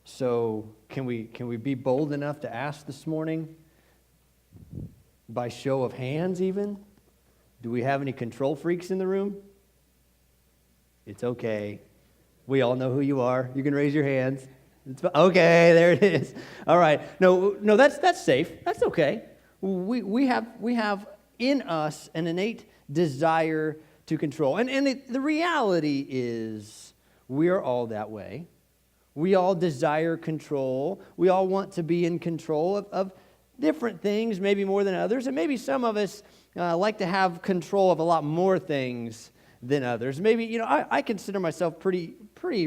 So can we be bold enough to ask this morning, by show of hands even, do we have any control freaks in the room? It's okay. We all know who you are. You can raise your hands. Okay, there it is. All right. No, that's safe. That's okay. We have in us an innate desire to control. And the reality is we are all that way. We all desire control. We all want to be in control of different things, maybe more than others. And maybe some of us like to have control of a lot more things than others. Maybe, I consider myself pretty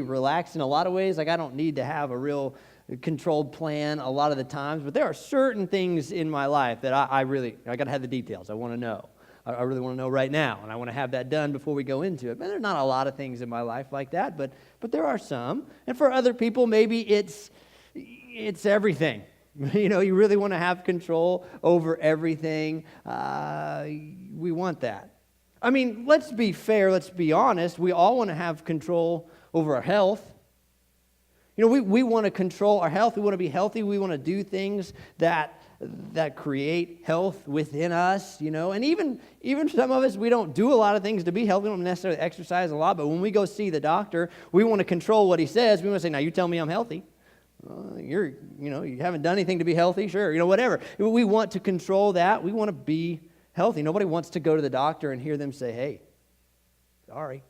relaxed in a lot of ways. Like, I don't need to have a real controlled plan a lot of the times, but there are certain things in my life that I got to have the details. I want to know. I really want to know right now, and I want to have that done before we go into it. But there's not a lot of things in my life like that, but there are some. And for other people, maybe it's everything. You really want to have control over everything. We want that. I mean, let's be fair, let's be honest. We all want to have control over our health. We want to control our health. We want to be healthy. We want to do things that create health within us, And even some of us, we don't do a lot of things to be healthy. We don't necessarily exercise a lot, but when we go see the doctor, we want to control what he says. We want to say, now you tell me I'm healthy. You haven't done anything to be healthy, sure, whatever. We want to control that. We want to be healthy. Nobody wants to go to the doctor and hear them say, hey, sorry.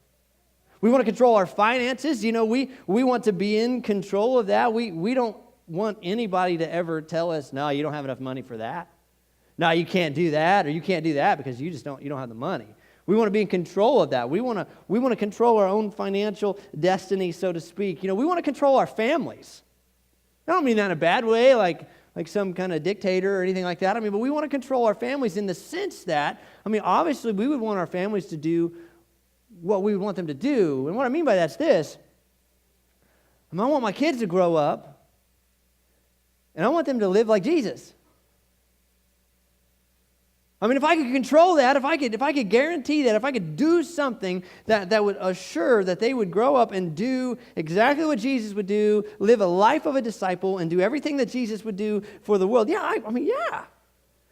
We want to control our finances. We want to be in control of that. We don't want anybody to ever tell us, no, you don't have enough money for that. No, you can't do that, or you can't do that because you don't have the money. We want to be in control of that. We want to control our own financial destiny, so to speak. We want to control our families. I don't mean that in a bad way, like some kind of dictator or anything like that. But we want to control our families in the sense that, obviously we would want our families to do what we would want them to do. And what I mean by that's this. I want my kids to grow up, and I want them to live like Jesus. If I could control that, if I could guarantee that, if I could do something that would assure that they would grow up and do exactly what Jesus would do, live a life of a disciple, and do everything that Jesus would do for the world. Yeah.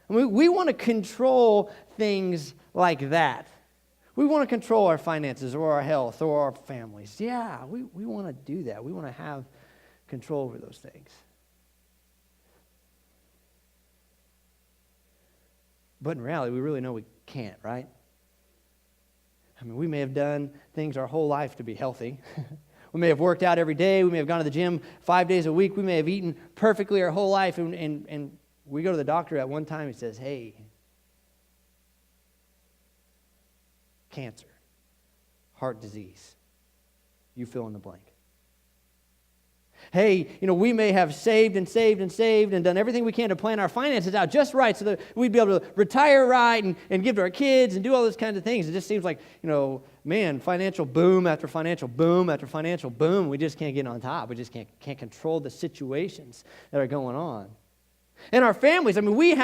We want to control things like that. We want to control our finances or our health or our families. Yeah, we want to do that. We want to have control over those things. But in reality, we really know we can't, right? We may have done things our whole life to be healthy. We may have worked out every day. We may have gone to the gym 5 days a week. We may have eaten perfectly our whole life. And we go to the doctor at one time. He says, hey, cancer, heart disease, you fill in the blank. Hey, we may have saved and done everything we can to plan our finances out just right so that we'd be able to retire right and give to our kids and do all those kinds of things. It just seems like, financial boom after financial boom after financial boom. We just can't get on top. We just can't control the situations that are going on. And our families, we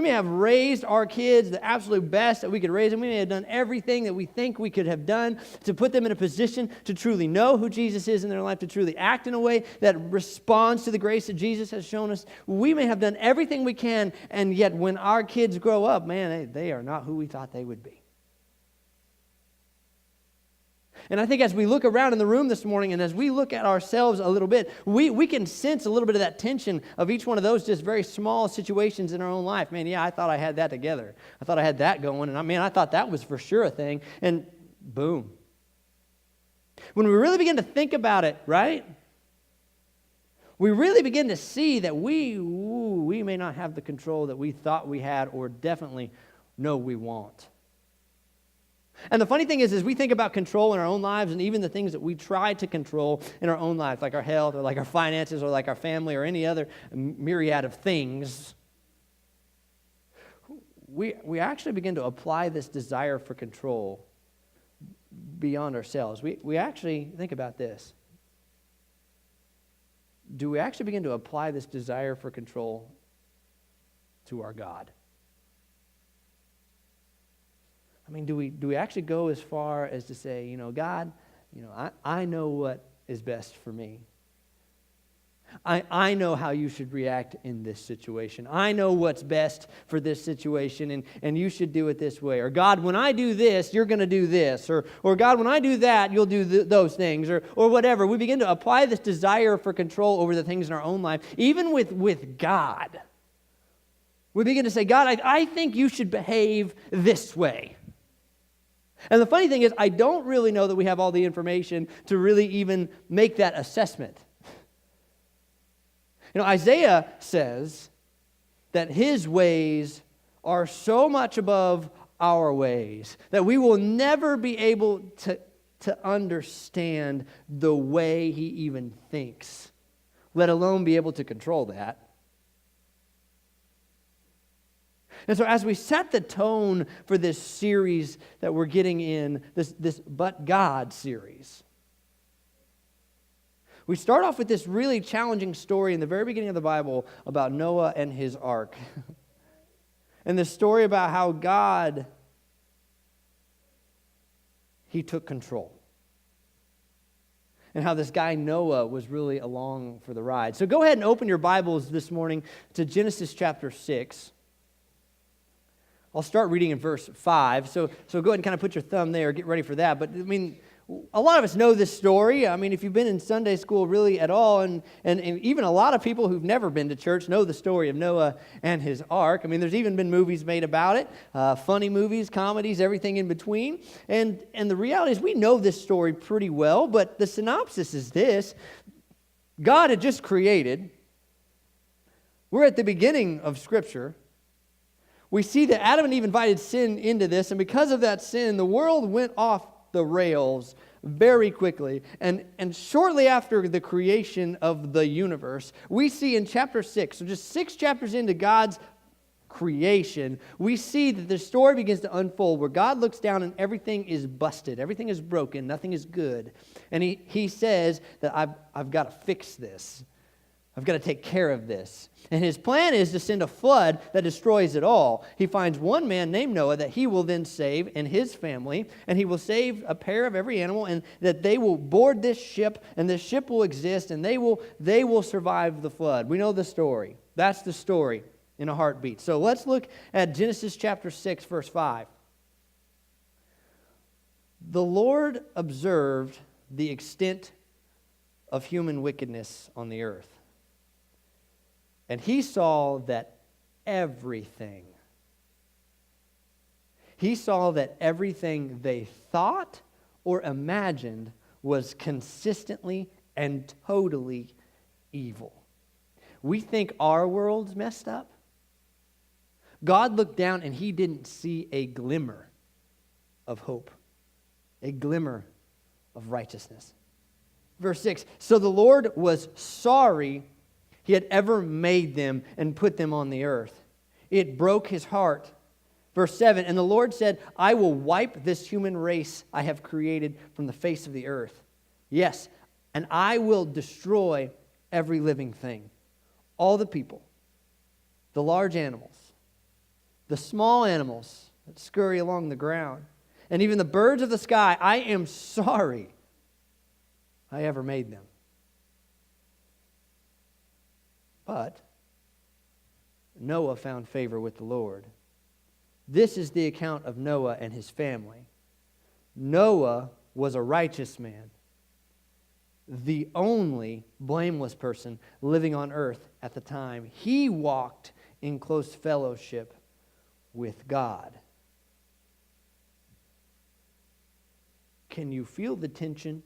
may have raised our kids the absolute best that we could raise them. We may have done everything that we think we could have done to put them in a position to truly know who Jesus is in their life, to truly act in a way that responds to the grace that Jesus has shown us. We may have done everything we can, and yet when our kids grow up, man, they are not who we thought they would be. And I think as we look around in the room this morning and as we look at ourselves a little bit, we can sense a little bit of that tension of each one of those just very small situations in our own life. Man, yeah, I thought I had that together. I thought I had that going, and I thought that was for sure a thing, and boom. When we really begin to think about it, right, we really begin to see that we may not have the control that we thought we had or definitely know we want. And the funny thing is we think about control in our own lives and even the things that we try to control in our own lives, like our health or like our finances or like our family or any other myriad of things. We actually begin to apply this desire for control beyond ourselves. We actually, think about this. Do we actually begin to apply this desire for control to our God? Do we actually go as far as to say, God, I know what is best for me. I know how you should react in this situation. I know what's best for this situation, and you should do it this way. Or God, when I do this, you're going to do this. Or God, when I do that, you'll do those things. Or whatever. We begin to apply this desire for control over the things in our own life, even with God. We begin to say, God, I think you should behave this way. And the funny thing is, I don't really know that we have all the information to really even make that assessment. Isaiah says that his ways are so much above our ways that we will never be able to understand the way he even thinks, let alone be able to control that. And so as we set the tone for this series that we're getting in, this But God series, we start off with this really challenging story in the very beginning of the Bible about Noah and his ark. And the story about how God, he took control. And how this guy Noah was really along for the ride. So go ahead and open your Bibles this morning to Genesis chapter 6. I'll start reading in verse 5. So go ahead and kind of put your thumb there, get ready for that. But a lot of us know this story. If you've been in Sunday school really at all, and even a lot of people who've never been to church know the story of Noah and his ark. There's even been movies made about it, funny movies, comedies, everything in between. And the reality is we know this story pretty well, but the synopsis is this. God had just created. We're at the beginning of Scripture. We see that Adam and Eve invited sin into this, and because of that sin, the world went off the rails very quickly. And shortly after the creation of the universe, we see in chapter 6, so just 6 chapters into God's creation, we see that the story begins to unfold where God looks down and everything is busted, everything is broken, nothing is good. And he says that I've got to fix this. I've got to take care of this. And his plan is to send a flood that destroys it all. He finds one man named Noah that he will then save and his family, and he will save a pair of every animal, and that they will board this ship, and this ship will exist, and they will survive the flood. We know the story. That's the story in a heartbeat. So let's look at Genesis chapter 6, verse 5. The Lord observed the extent of human wickedness on the earth. And he saw that everything they thought or imagined was consistently and totally evil. We think our world's messed up. God looked down and he didn't see a glimmer of hope, a glimmer of righteousness. Verse 6, so the Lord was sorry he had ever made them and put them on the earth. It broke his heart. Verse 7, and the Lord said, I will wipe this human race I have created from the face of the earth. Yes, and I will destroy every living thing. All the people, the large animals, the small animals that scurry along the ground, and even the birds of the sky. I am sorry I ever made them. But Noah found favor with the Lord. This is the account of Noah and his family. Noah was a righteous man, the only blameless person living on earth at the time. He walked in close fellowship with God. Can you feel the tension?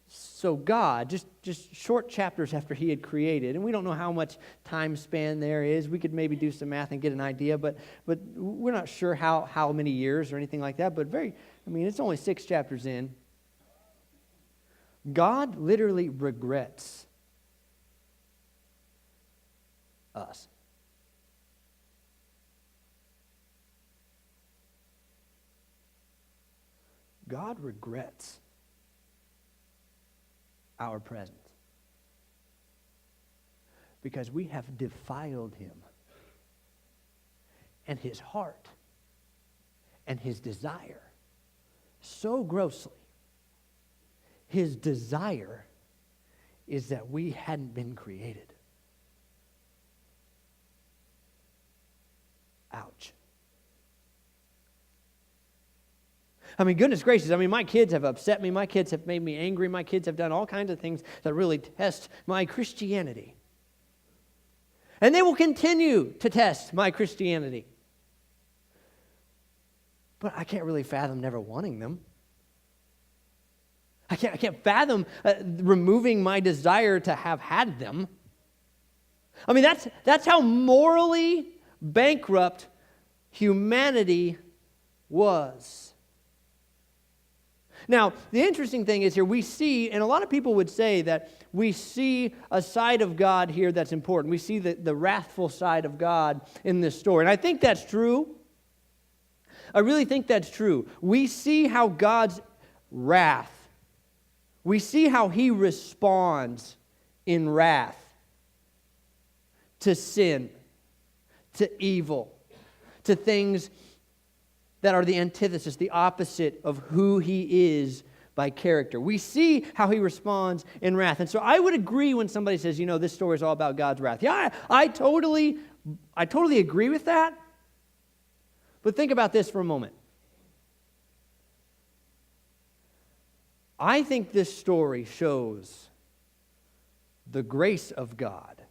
So God, just short chapters after he had created, and we don't know how much time span there is. We could maybe do some math and get an idea, but we're not sure how many years or anything like that. But it's only 6 chapters in. God literally regrets us. God regrets our presence because we have defiled him and his heart and his desire so grossly. His desire is that we hadn't been created. Ouch. I mean, goodness gracious, my kids have upset me. My kids have made me angry. My kids have done all kinds of things that really test my Christianity. And they will continue to test my Christianity. But I can't really fathom never wanting them. I can't fathom removing my desire to have had them. That's how morally bankrupt humanity was. Now, the interesting thing is here we see, and a lot of people would say that we see a side of God here that's important. We see the wrathful side of God in this story. And I think that's true. I really think that's true. We see how God's wrath, we see how He responds in wrath to sin, to evil, to things that are the antithesis, the opposite of who He is by character. We see how He responds in wrath. And so I would agree when somebody says, this story is all about God's wrath. Yeah, I totally agree with that. But think about this for a moment. I think this story shows the grace of God.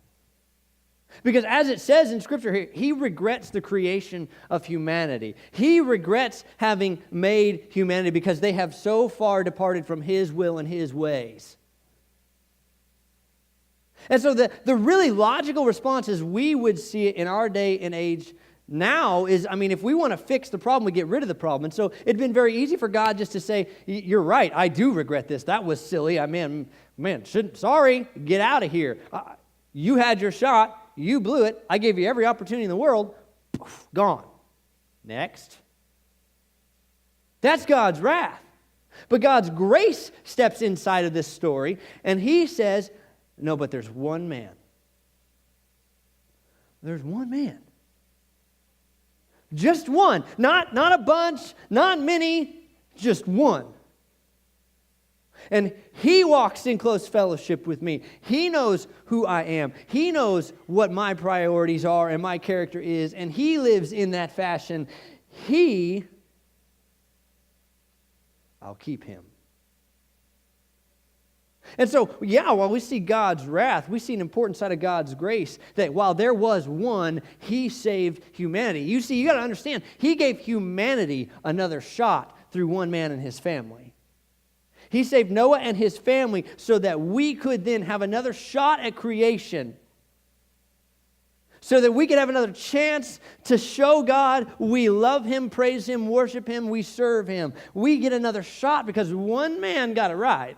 Because as it says in Scripture here, He regrets the creation of humanity. He regrets having made humanity because they have so far departed from His will and His ways. And so the really logical response as we would see it in our day and age now is, if we want to fix the problem, we get rid of the problem. And so it'd been very easy for God just to say, you're right, I do regret this. That was silly. Sorry, get out of here. You had your shot. You blew it. I gave you every opportunity in the world. Poof, gone. Next. That's God's wrath. But God's grace steps inside of this story, and He says, no, but there's one man. There's one man. Just one. Not a bunch, not many, just one. And He walks in close fellowship with me. He knows who I am. He knows what my priorities are and my character is. And He lives in that fashion. I'll keep Him. And so, while we see God's wrath, we see an important side of God's grace, that while there was one, He saved humanity. You see, you got to understand, He gave humanity another shot through one man and his family. He saved Noah and his family so that we could then have another shot at creation. So that we could have another chance to show God we love Him, praise Him, worship Him, we serve Him. We get another shot because one man got it right.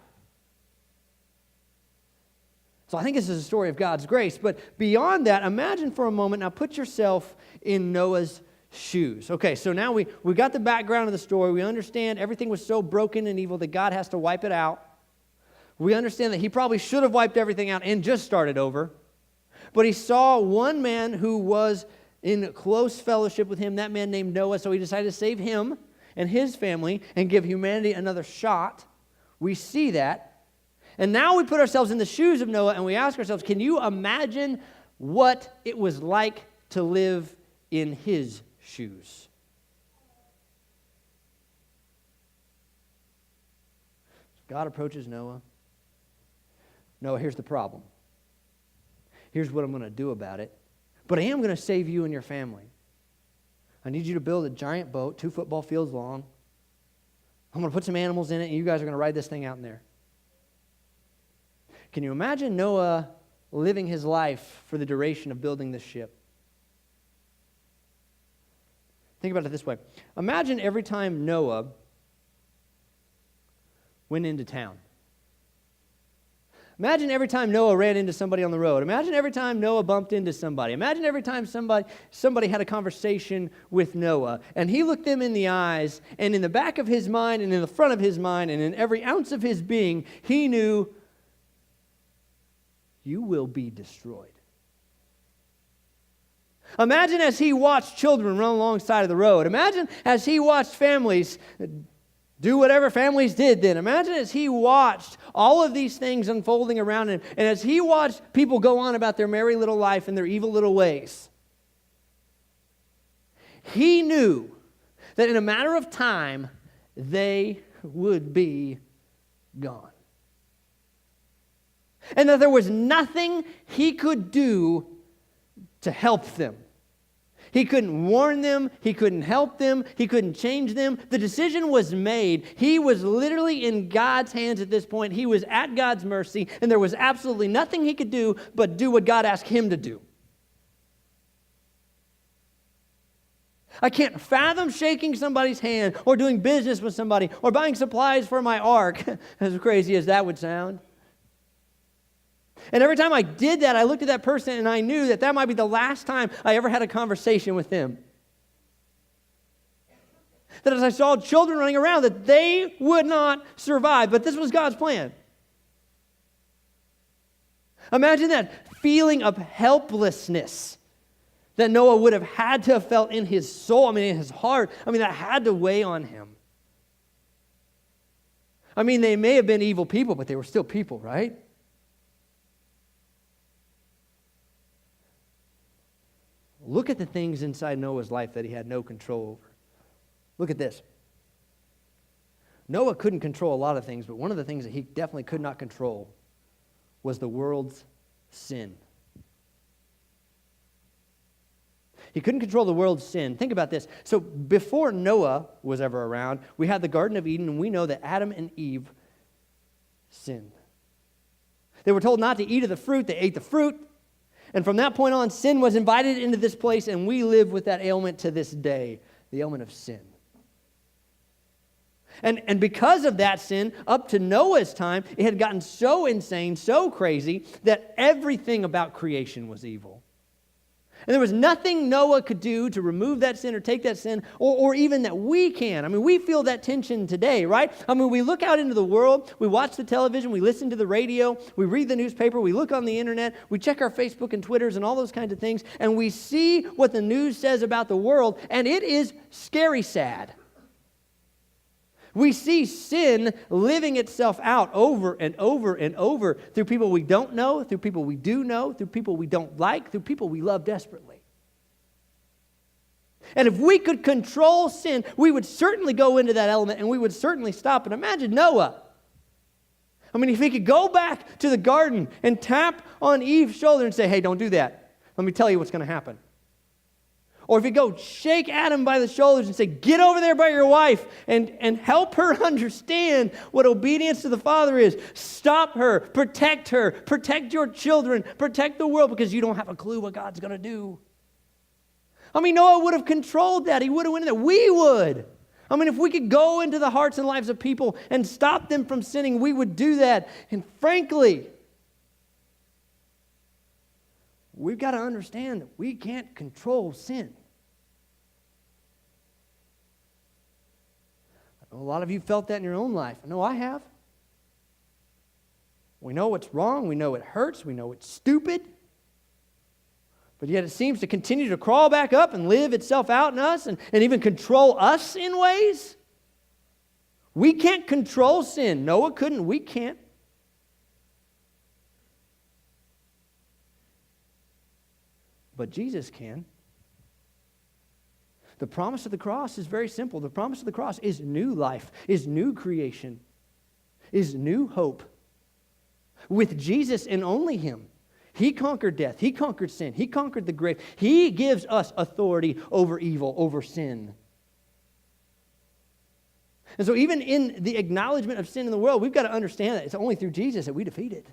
So I think this is a story of God's grace. But beyond that, imagine for a moment, now put yourself in Noah's shoes. Okay, so now we got the background of the story. We understand everything was so broken and evil that God has to wipe it out. We understand that He probably should have wiped everything out and just started over. But He saw one man who was in close fellowship with Him, that man named Noah, so He decided to save him and his family and give humanity another shot. We see that. And now we put ourselves in the shoes of Noah and we ask ourselves, can you imagine what it was like to live in his shoes? God approaches Noah. Noah, here's the problem. Here's what I'm going to do about it. But I am going to save you and your family. I need you to build a giant boat, 2 football fields long. I'm going to put some animals in it, and you guys are going to ride this thing out in there. Can you imagine Noah living his life for the duration of building this ship? Think about it this way. Imagine every time Noah went into town. Imagine every time Noah ran into somebody on the road. Imagine every time Noah bumped into somebody. Imagine every time somebody had a conversation with Noah, and he looked them in the eyes, and in the back of his mind, and in the front of his mind, and in every ounce of his being, he knew, you will be destroyed. Imagine as he watched children run alongside of the road. Imagine as he watched families do whatever families did then. Imagine as he watched all of these things unfolding around him. And as he watched people go on about their merry little life and their evil little ways, he knew that in a matter of time, they would be gone. And that there was nothing he could do to help them. He couldn't warn them. He couldn't help them. He couldn't change them. The decision was made. He was literally in God's hands at this point. He was at God's mercy, and there was absolutely nothing he could do but do what God asked him to do. I can't fathom shaking somebody's hand or doing business with somebody or buying supplies for my ark, as crazy as that would sound. And every time I did that, I looked at that person and I knew that that might be the last time I ever had a conversation with them. That as I saw children running around, that they would not survive. But this was God's plan. Imagine that feeling of helplessness that Noah would have had to have felt in his soul, in his heart. That had to weigh on him. They may have been evil people, but they were still people, right? Look at the things inside Noah's life that he had no control over. Look at this. Noah couldn't control a lot of things, but one of the things that he definitely could not control was the world's sin. He couldn't control the world's sin. Think about this. So before Noah was ever around, we had the Garden of Eden, and we know that Adam and Eve sinned. They were told not to eat of the fruit. They ate the fruit. And from that point on, sin was invited into this place, and we live with that ailment to this day, the ailment of sin. And because of that sin, up to Noah's time, it had gotten so insane, so crazy, that everything about creation was evil. And there was nothing Noah could do to remove that sin or take that sin, or even that we can. We feel that tension today, right? We look out into the world, we watch the television, we listen to the radio, we read the newspaper, we look on the internet, we check our Facebook and Twitters and all those kinds of things, and we see what the news says about the world, and it is scary sad. We see sin living itself out over and over and over through people we don't know, through people we do know, through people we don't like, through people we love desperately. And if we could control sin, we would certainly go into that element and we would certainly stop it. Imagine Noah. If he could go back to the garden and tap on Eve's shoulder and say, hey, don't do that. Let me tell you what's going to happen. Or if you go shake Adam by the shoulders and say, get over there by your wife and help her understand what obedience to the Father is. Stop her, protect your children, protect the world, because you don't have a clue what God's going to do. Noah would have controlled that. He would have went in there. We would. If we could go into the hearts and lives of people and stop them from sinning, we would do that. And frankly, we've got to understand that we can't control sin. I know a lot of you felt that in your own life. I know I have. We know what's wrong. We know it hurts. We know it's stupid. But yet it seems to continue to crawl back up and live itself out in us and even control us in ways. We can't control sin. Noah couldn't. We can't. But Jesus can. The promise of the cross is very simple. The promise of the cross is new life, is new creation, is new hope. With Jesus and only Him, He conquered death. He conquered sin. He conquered the grave. He gives us authority over evil, over sin. And so even in the acknowledgement of sin in the world, we've got to understand that it's only through Jesus that we defeat it.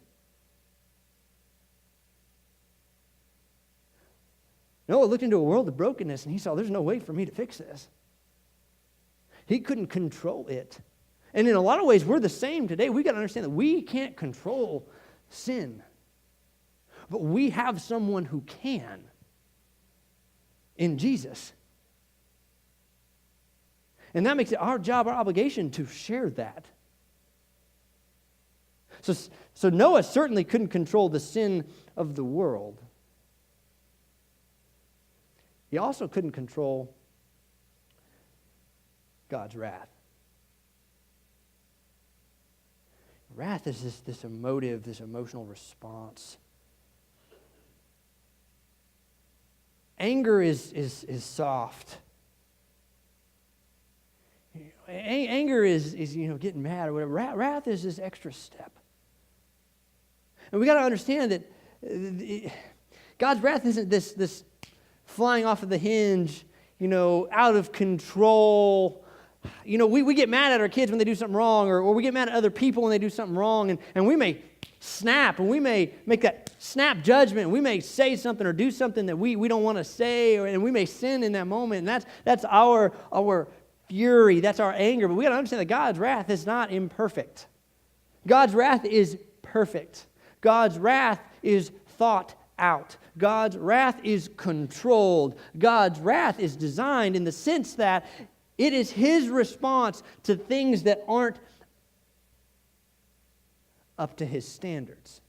Noah looked into a world of brokenness and he saw there's no way for me to fix this. He couldn't control it. And in a lot of ways, we're the same today. We've got to understand that we can't control sin. But we have someone who can in Jesus. And that makes it our job, our obligation to share that. So Noah certainly couldn't control the sin of the world. He also couldn't control God's wrath. Wrath is this emotive, this emotional response. Anger is soft. Anger is getting mad or whatever. Wrath is this extra step. And we got to understand that God's wrath isn't this flying off of the hinge, out of control. We get mad at our kids when they do something wrong, or we get mad at other people when they do something wrong, and we may snap, and we may make that snap judgment. We may say something or do something that we don't want to say, and we may sin in that moment, and that's our fury, that's our anger. But we got to understand that God's wrath is not imperfect. God's wrath is perfect. God's wrath is thought out. God's wrath is controlled. God's wrath is designed in the sense that it is His response to things that aren't up to His standards.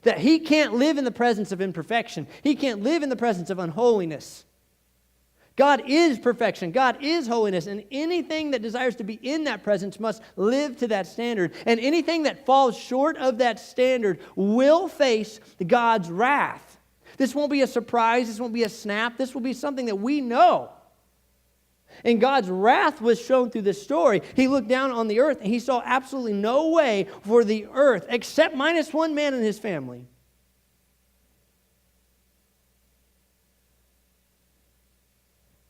That He can't live in the presence of imperfection. He can't live in the presence of unholiness. God is perfection. God is holiness. And anything that desires to be in that presence must live to that standard. And anything that falls short of that standard will face God's wrath. This won't be a surprise. This won't be a snap. This will be something that we know. And God's wrath was shown through this story. He looked down on the earth and He saw absolutely no way for the earth, except minus one man and his family,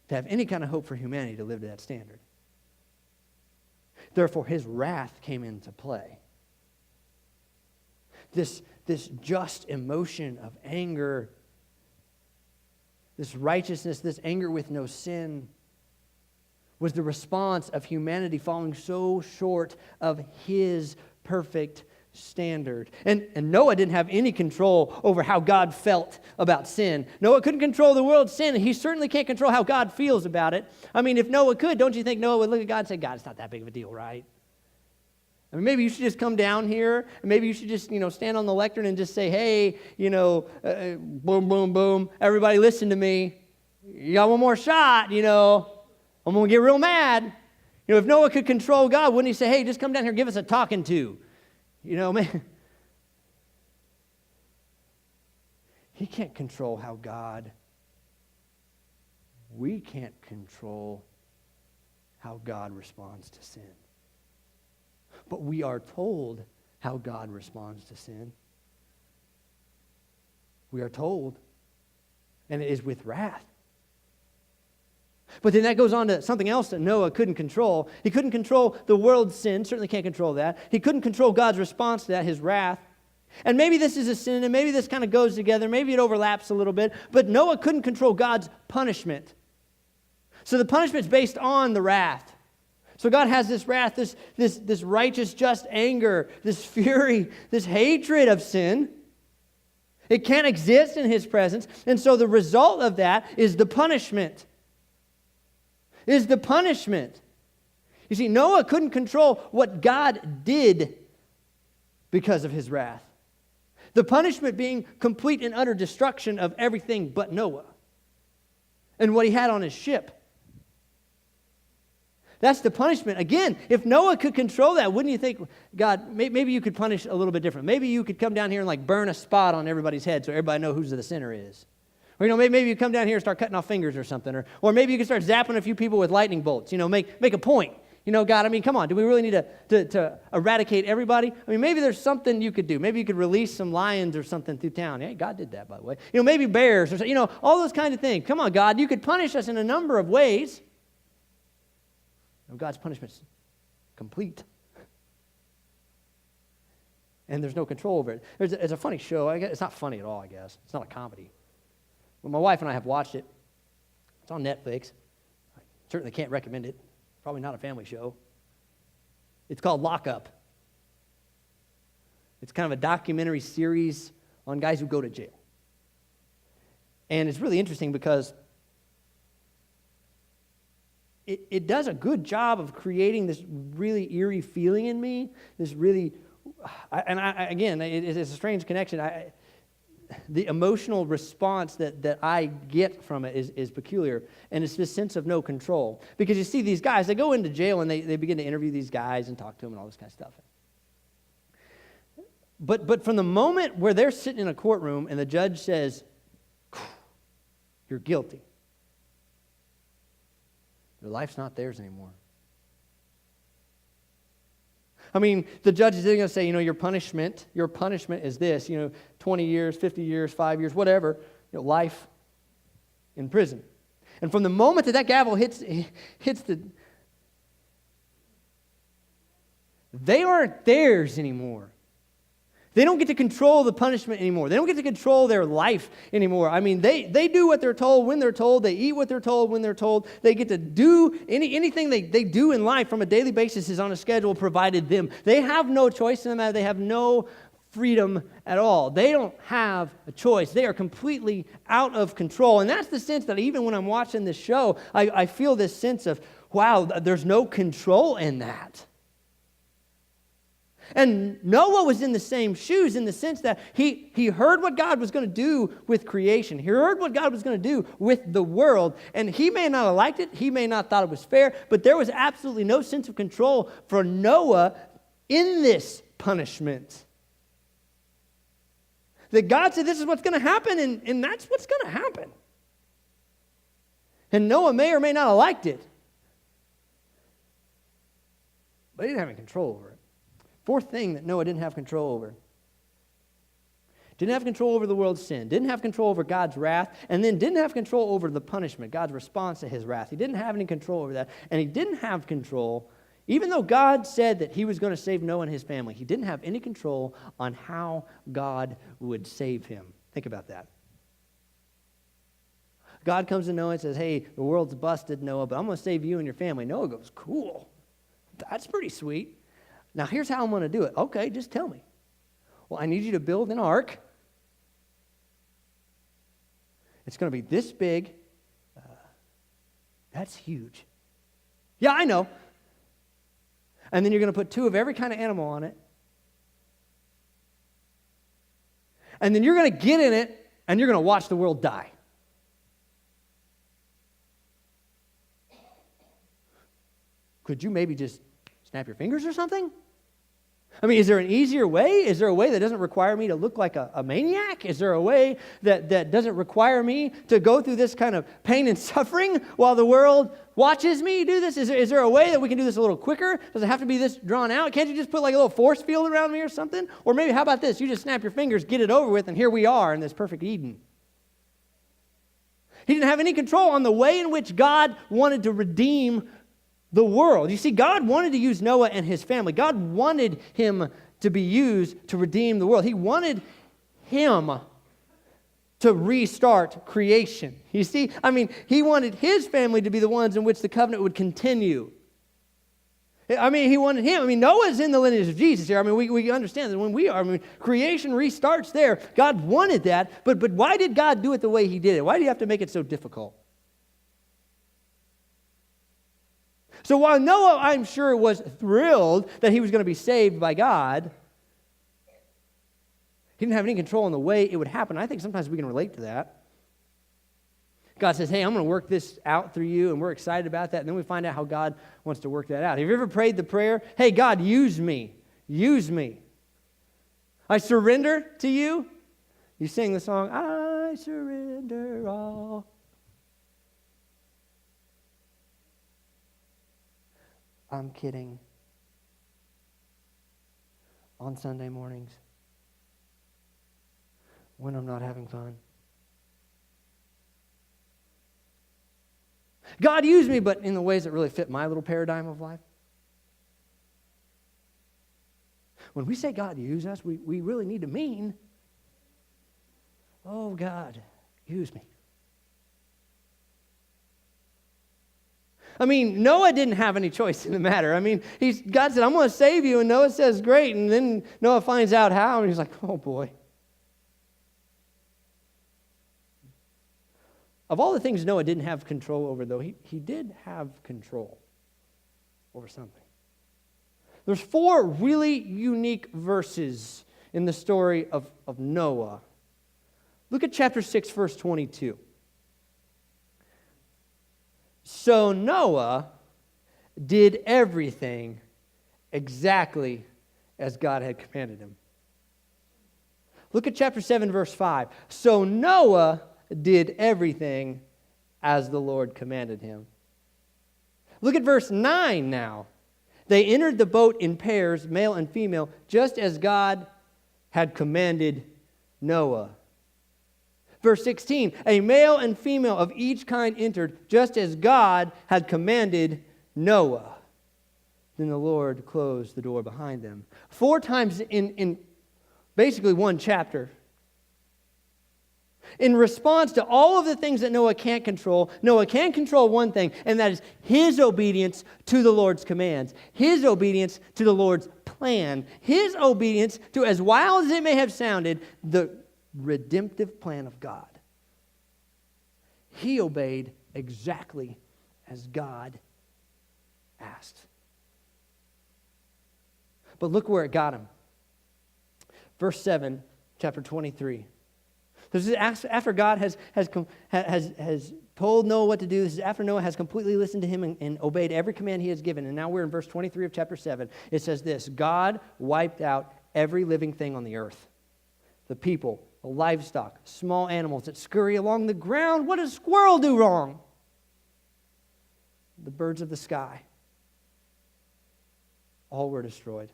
to have any kind of hope for humanity to live to that standard. Therefore, His wrath came into play. This just emotion of anger, this righteousness, this anger with no sin, was the response of humanity falling so short of His perfect standard. And Noah didn't have any control over how God felt about sin. Noah couldn't control the world's sin, and he certainly can't control how God feels about it. I mean, if Noah could, don't you think Noah would look at God and say, God, it's not that big of a deal, right? I mean, maybe you should just come down here, and maybe you should just, stand on the lectern and just say, hey, boom, boom, boom, everybody listen to me. You got one more shot, I'm going to get real mad. If Noah could control God, wouldn't He say, hey, just come down here, give us a talking to? Man, He can't control how we can't control how God responds to sin. But we are told how God responds to sin. We are told, and it is with wrath. But then that goes on to something else that Noah couldn't control. He couldn't control the world's sin, certainly can't control that. He couldn't control God's response to that, His wrath. And maybe this is a sin, and maybe this kind of goes together, maybe it overlaps a little bit, but Noah couldn't control God's punishment. So the punishment's based on the wrath. So God has this wrath, this righteous, just anger, this fury, this hatred of sin. It can't exist in His presence, and so the result of that is the punishment. You see, Noah couldn't control what God did because of His wrath. The punishment being complete and utter destruction of everything but Noah and what he had on his ship. That's the punishment. Again, if Noah could control that, wouldn't you think, God, maybe you could punish a little bit different. Maybe you could come down here and burn a spot on everybody's head so everybody knows who the sinner is. Or, maybe you come down here and start cutting off fingers or something. Or maybe you can start zapping a few people with lightning bolts. Make a point. God, come on. Do we really need to eradicate everybody? Maybe there's something you could do. Maybe you could release some lions or something through town. Hey, God did that, by the way. Maybe bears or, all those kinds of things. Come on, God. You could punish us in a number of ways. God's punishment's complete. And there's no control over it. It's a funny show. It's not funny at all, I guess. It's not a comedy. But my wife and I have watched it. It's on Netflix. I certainly can't recommend it. Probably not a family show. It's called Lock Up. It's kind of a documentary series on guys who go to jail. And it's really interesting because it does a good job of creating this really eerie feeling in me. This really, again, it's a strange connection. The emotional response that I get from it is peculiar, and it's this sense of no control. Because you see these guys, they go into jail and they begin to interview these guys and talk to them and all this kind of stuff. But from the moment where they're sitting in a courtroom and the judge says, you're guilty, their life's not theirs anymore. I mean, the judge is going to say, your punishment is this, 20 years, 50 years, 5 years, whatever, life in prison. And from the moment that gavel hits they aren't theirs anymore. They don't get to control the punishment anymore. They don't get to control their life anymore. I mean, they do what they're told when they're told. They eat what they're told when they're told. They get to do anything they do in life from a daily basis is on a schedule provided them. They have no choice in the matter. They have no freedom at all. They don't have a choice. They are completely out of control. And that's the sense that even when I'm watching this show, I feel this sense of, wow, there's no control in that. And Noah was in the same shoes in the sense that he heard what God was going to do with creation. He heard what God was going to do with the world. And he may not have liked it. He may not have thought it was fair. But there was absolutely no sense of control for Noah in this punishment. That God said this is what's going to happen, and that's what's going to happen. And Noah may or may not have liked it. But he didn't have any control over it. Fourth thing that Noah didn't have control over. Didn't have control over the world's sin. Didn't have control over God's wrath. And then didn't have control over the punishment, God's response to his wrath. He didn't have any control over that. And he didn't have control, even though God said that he was going to save Noah and his family, he didn't have any control on how God would save him. Think about that. God comes to Noah and says, hey, the world's busted, Noah, but I'm going to save you and your family. Noah goes, cool. That's pretty sweet. Now, here's how I'm going to do it. Okay, just tell me. Well, I need you to build an ark. It's going to be this big. That's huge. Yeah, I know. And then you're going to put 2 of every kind of animal on it. And then you're going to get in it, and you're going to watch the world die. Could you maybe just snap your fingers or something? I mean, is there an easier way? Is there a way that doesn't require me to look like a maniac? Is there a way that doesn't require me to go through this kind of pain and suffering while the world watches me do this? Is there a way that we can do this a little quicker? Does it have to be this drawn out? Can't you just put like a little force field around me or something? Or maybe, how about this? You just snap your fingers, get it over with, and here we are in this perfect Eden. He didn't have any control on the way in which God wanted to redeem the world. You see, God wanted to use Noah and his family. God wanted him to be used to redeem the world. He wanted him to restart creation. You see, he wanted his family to be the ones in which the covenant would continue. He wanted him. Noah's in the lineage of Jesus here. We understand that when we are, creation restarts there. God wanted that, but why did God do it the way he did it? Why do you have to make it so difficult? So while Noah, I'm sure, was thrilled that he was going to be saved by God, he didn't have any control on the way it would happen. I think sometimes we can relate to that. God says, hey, I'm going to work this out through you, and we're excited about that. And then we find out how God wants to work that out. Have you ever prayed the prayer, hey, God, use me. Use me. I surrender to you. You sing the song, I surrender all. I'm kidding. On Sunday mornings, when I'm not having fun. God used me, but in the ways that really fit my little paradigm of life. When we say God use us, we really need to mean, oh God, use me. Noah didn't have any choice in the matter. God said, I'm going to save you, and Noah says, great, and then Noah finds out how, and he's like, oh boy. Of all the things Noah didn't have control over, though, he did have control over something. There's 4 really unique verses in the story of Noah. Look at chapter 6, verse 22. So Noah did everything exactly as God had commanded him. Look at chapter 7, verse 5. So Noah did everything as the Lord commanded him. Look at verse 9 now. They entered the boat in pairs, male and female, just as God had commanded Noah. Verse 16, a male and female of each kind entered, just as God had commanded Noah. Then the Lord closed the door behind them. 4 times in basically one chapter. In response to all of the things that Noah can't control, Noah can control one thing, and that is his obedience to the Lord's commands, his obedience to the Lord's plan, his obedience to, as wild as it may have sounded, the redemptive plan of God. He obeyed exactly as God asked. But look where it got him. Verse 7, chapter 23. This is after God has told Noah what to do. This is after Noah has completely listened to him and obeyed every command he has given. And now we're in verse 23 of chapter 7. It says this, God wiped out every living thing on the earth. The people, the livestock, small animals that scurry along the ground. What does a squirrel do wrong? The birds of the sky. All were destroyed.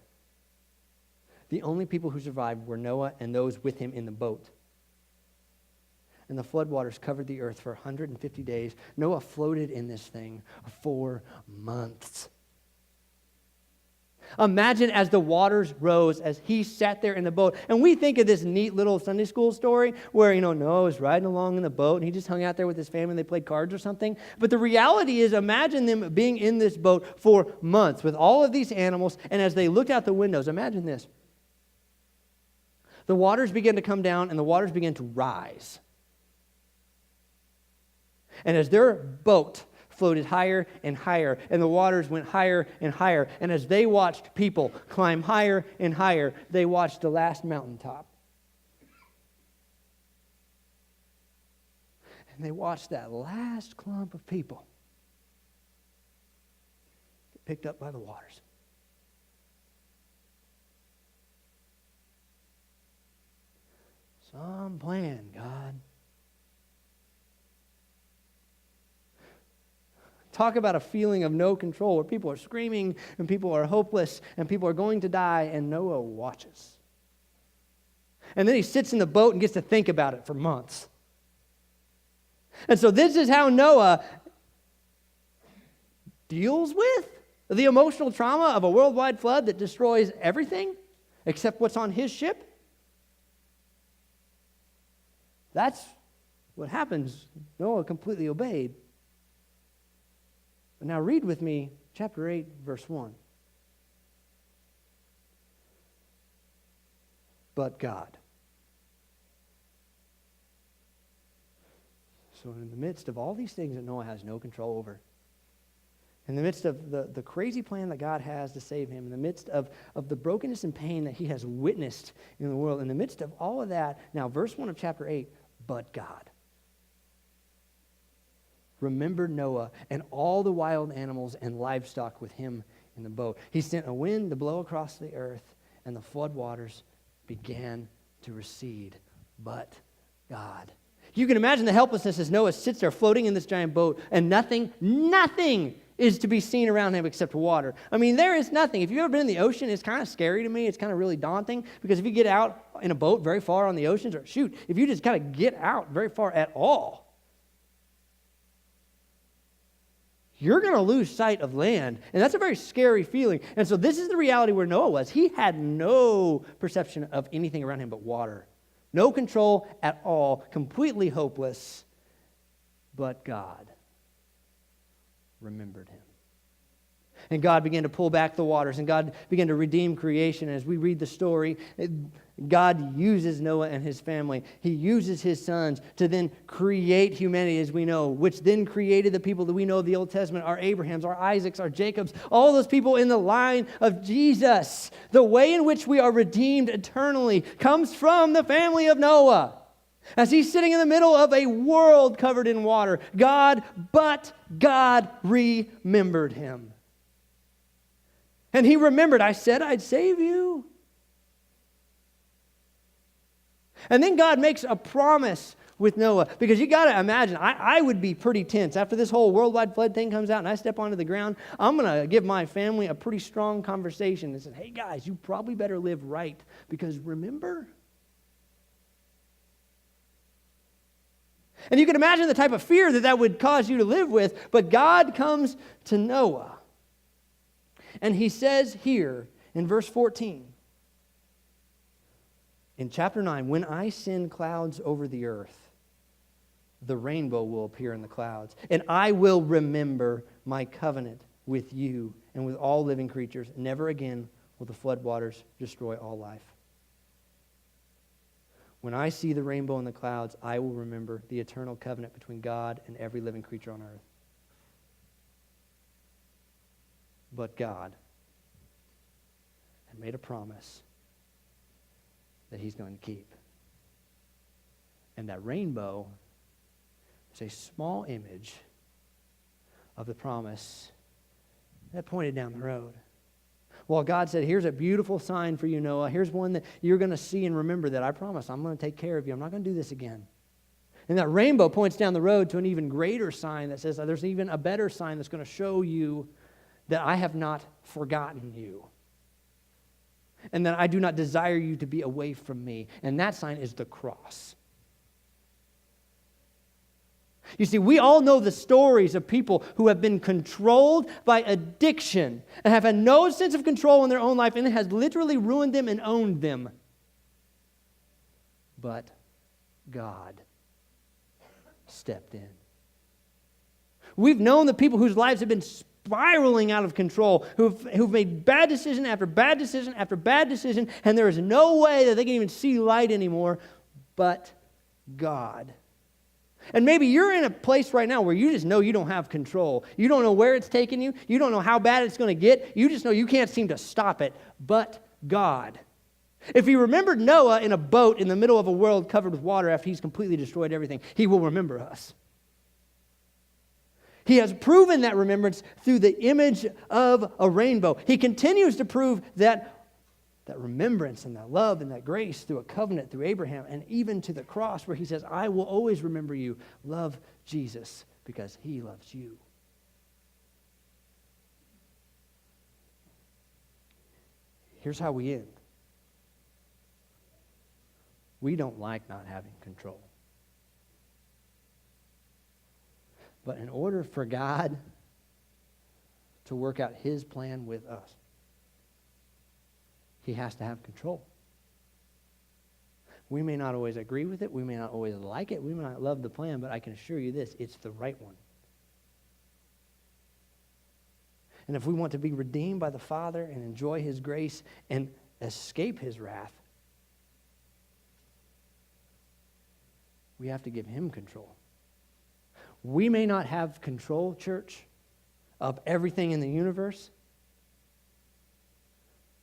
The only people who survived were Noah and those with him in the boat. And the floodwaters covered the earth for 150 days. Noah floated in this thing 4 months. Imagine as the waters rose, as he sat there in the boat. And we think of this neat little Sunday school story where, Noah was riding along in the boat and he just hung out there with his family and they played cards or something. But the reality is, imagine them being in this boat for months with all of these animals. And as they looked out the windows, imagine this. The waters began to come down and the waters began to rise. And as their boat floated higher and higher, and the waters went higher and higher, and as they watched people climb higher and higher, they watched the last mountaintop. And they watched that last clump of people get picked up by the waters. Some plan, God. Talk about a feeling of no control where people are screaming and people are hopeless and people are going to die, and Noah watches. And then he sits in the boat and gets to think about it for months. And so this is how Noah deals with the emotional trauma of a worldwide flood that destroys everything except what's on his ship. That's what happens. Noah completely obeyed. Now read with me chapter 8, verse 1. But God. So in the midst of all these things that Noah has no control over, in the midst of the crazy plan that God has to save him, in the midst of the brokenness and pain that he has witnessed in the world, in the midst of all of that, now verse 1 of chapter 8, but God remembered Noah and all the wild animals and livestock with him in the boat. He sent a wind to blow across the earth, and the flood waters began to recede. But God. You can imagine the helplessness as Noah sits there floating in this giant boat, and nothing is to be seen around him except water. I mean, there is nothing. If you've ever been in the ocean, it's kind of scary to me. It's kind of really daunting, because if you get out in a boat very far on the oceans, or if you just kind of get out very far at all, you're going to lose sight of land. And that's a very scary feeling. And so this is the reality where Noah was. He had no perception of anything around him but water. No control at all. Completely hopeless. But God remembered him. And God began to pull back the waters, and God began to redeem creation. As we read the story, God uses Noah and his family. He uses his sons to then create humanity as we know, which then created the people that we know of the Old Testament, our Abrahams, our Isaacs, our Jacobs, all those people in the line of Jesus. The way in which we are redeemed eternally comes from the family of Noah. As he's sitting in the middle of a world covered in water, God remembered him. And he remembered, I said I'd save you. And then God makes a promise with Noah, because you got to imagine, I would be pretty tense. After this whole worldwide flood thing comes out and I step onto the ground, I'm going to give my family a pretty strong conversation and say, hey guys, you probably better live right, because remember? And you can imagine the type of fear that would cause you to live with, but God comes to Noah. And he says here in verse 14, in chapter 9, when I send clouds over the earth, the rainbow will appear in the clouds, and I will remember my covenant with you and with all living creatures. Never again will the floodwaters destroy all life. When I see the rainbow in the clouds, I will remember the eternal covenant between God and every living creature on earth. But God had made a promise that he's going to keep. And that rainbow is a small image of the promise that pointed down the road. Well, God said, here's a beautiful sign for you, Noah. Here's one that you're going to see and remember that I promise I'm going to take care of you. I'm not going to do this again. And that rainbow points down the road to an even greater sign that says there's even a better sign that's going to show you that I have not forgotten you, and that I do not desire you to be away from me. And that sign is the cross. You see, we all know the stories of people who have been controlled by addiction and have had no sense of control in their own life, and it has literally ruined them and owned them. But God stepped in. We've known the people whose lives have been spiraling out of control, who've made bad decision after bad decision after bad decision, and there is no way that they can even see light anymore but God. And maybe you're in a place right now where you just know you don't have control. You don't know where it's taking you. You don't know how bad it's going to get. You just know you can't seem to stop it, but God. If he remembered Noah in a boat in the middle of a world covered with water after he's completely destroyed everything, he will remember us. He has proven that remembrance through the image of a rainbow. He continues to prove that remembrance and that love and that grace through a covenant through Abraham, and even to the cross where he says, I will always remember you. Love Jesus because he loves you. Here's how we end. We don't like not having control. But in order for God to work out his plan with us, he has to have control. We may not always agree with it. We may not always like it. We may not love the plan, but I can assure you this, it's the right one. And if we want to be redeemed by the Father and enjoy his grace and escape his wrath, we have to give him control. We may not have control, church, of everything in the universe,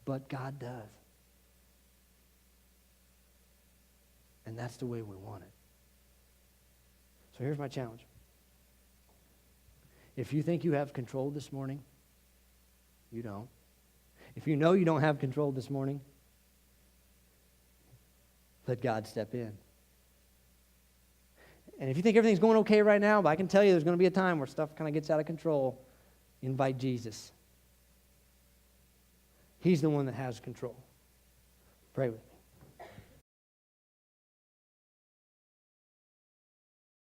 but God does. And that's the way we want it. So here's my challenge. If you think you have control this morning, you don't. If you know you don't have control this morning, let God step in. And if you think everything's going okay right now, but I can tell you there's going to be a time where stuff kind of gets out of control, invite Jesus. He's the one that has control. Pray with me.